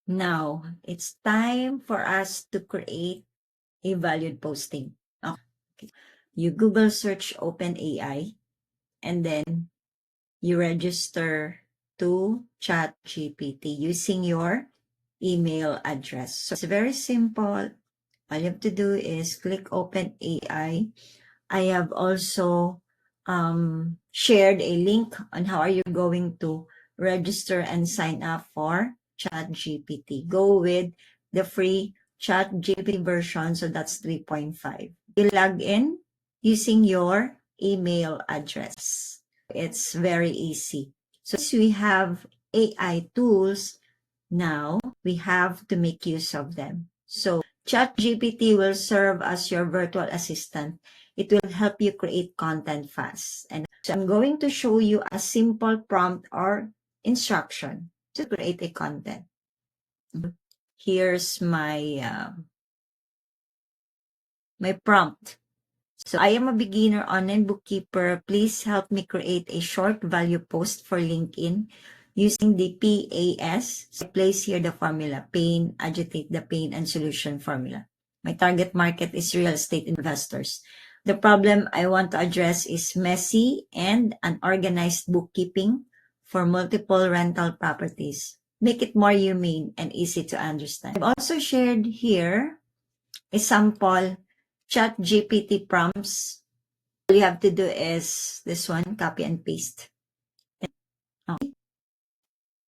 Now, it's time for us to create a valued posting. Okay. You Google search OpenAI and then you register to ChatGPT using your email address. So it's very simple. All you have to do is click OpenAI. I have also shared a link on how are you going to register and sign up for ChatGPT. Go with the free ChatGPT version, so that's 3.5. You log in using your email address. It's very easy. So since we have AI tools, now we have to make use of them. So ChatGPT will serve as your virtual assistant. It will help you create content fast. And so I'm going to show you a simple prompt or instruction to create a content. Here's my prompt. So I am a beginner online bookkeeper. Please help me create a short value post for LinkedIn using the PAS. So I place here the formula, pain, agitate the pain and solution formula. My target market is real estate investors. The problem I want to address is messy and unorganized bookkeeping for multiple rental properties. Make it more humane and easy to understand. I've also shared here a sample ChatGPT prompts. All you have to do is this one, copy and paste. Okay.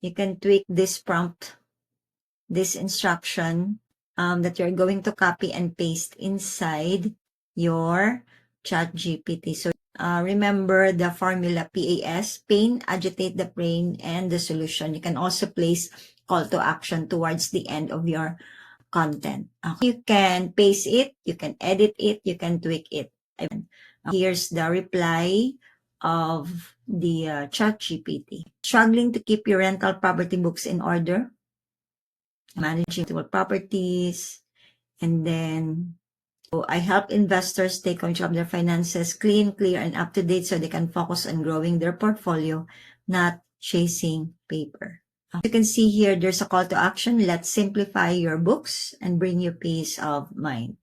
You can tweak this prompt, this instruction that you're going to copy and paste inside your ChatGPT. So remember the formula PAS, pain, agitate the brain, and the solution. You can also place call to action towards the end of your content. You can paste it, you can edit it, you can tweak it. Here's the reply of the ChatGPT. Struggling to keep your rental property books in order, managing multiple properties, and then I help investors take control of their finances clean, clear, and up to date so they can focus on growing their portfolio, not chasing paper. You can see here, there's a call to action. Let's simplify your books and bring you peace of mind.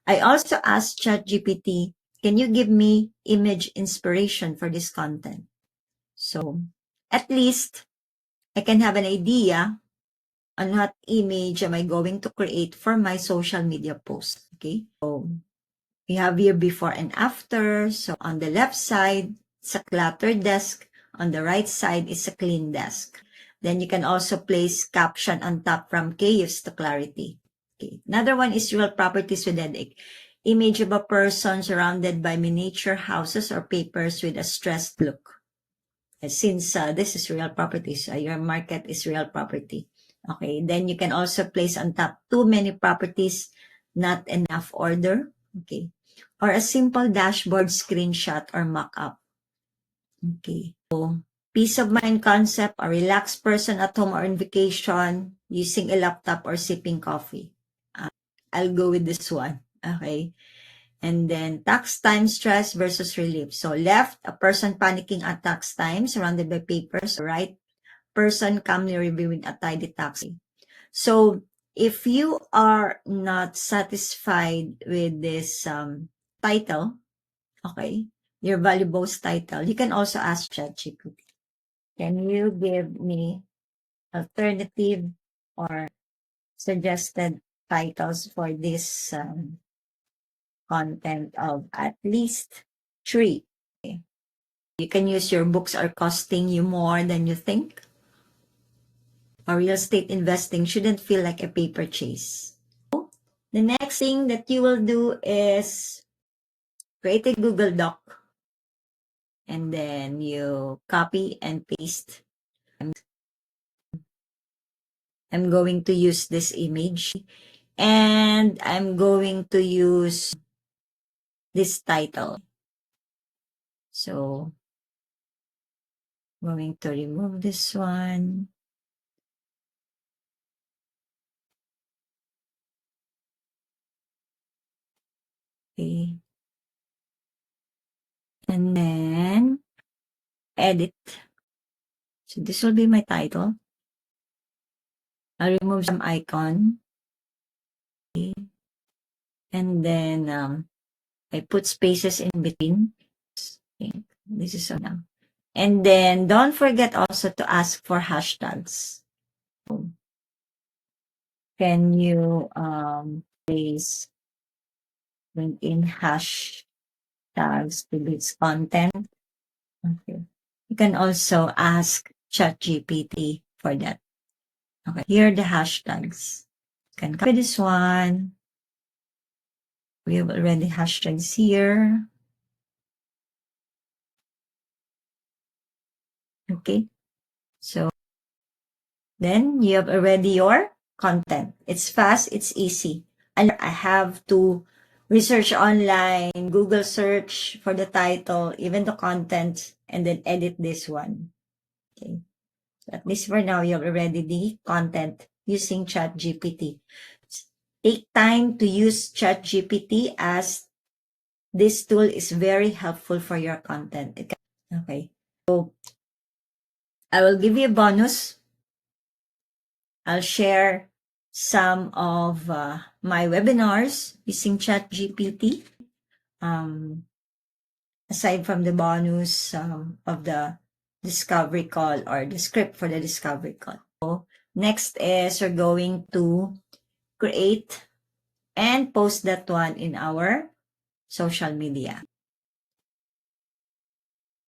I also asked ChatGPT, can you give me image inspiration for this content? So at least I can have an idea on what image am I going to create for my social media post. Okay. So we have here before and after. So on the left side, it's a cluttered desk. On the right side is a clean desk. Then you can also place caption on top from chaos to clarity. Okay. Another one is real properties with headache. Image of a person surrounded by miniature houses or papers with a stressed look. Since this is real properties, your market is real property. Okay. Then you can also place on top too many properties, not enough order. Okay. Or a simple dashboard screenshot or mock-up. Okay. So, peace of mind concept, a relaxed person at home or on vacation using a laptop or sipping coffee. I'll go with this one. Okay. And then tax time stress versus relief. So left, a person panicking at tax time surrounded by papers. Right, person calmly reviewing a tidy tax. So if you are not satisfied with this title, okay, your valuables title, you can also ask ChatGPT. Can you give me alternative or suggested titles for this content of at least 3? Okay. You can use your books are costing you more than you think. Or real estate investing shouldn't feel like a paper chase. The next thing that you will do is create a Google Doc and then you copy and paste. I'm going to use this image and I'm going to use this title. So, I'm going to remove this one. Okay. And then edit. So this will be my title. I'll remove some icon. And then I put spaces in between. Okay. This is so now. And then don't forget also to ask for hashtags. Can you please bring in hashtags to this content? Okay. You can also ask ChatGPT for that. Okay. Here are the hashtags. You can copy this one. We have already hashtags here. Okay. So then you have already your content. It's fast, it's easy. And I have to research online, Google search for the title, even the content, and then edit this one. Okay. So at least for now, you have already the content using ChatGPT. Take time to use ChatGPT as this tool is very helpful for your content. Okay. So I will give you a bonus. I'll share some of my webinars using ChatGPT. Aside from the bonus of the discovery call or the script for the discovery call. So next is we're going to create and post that one in our social media.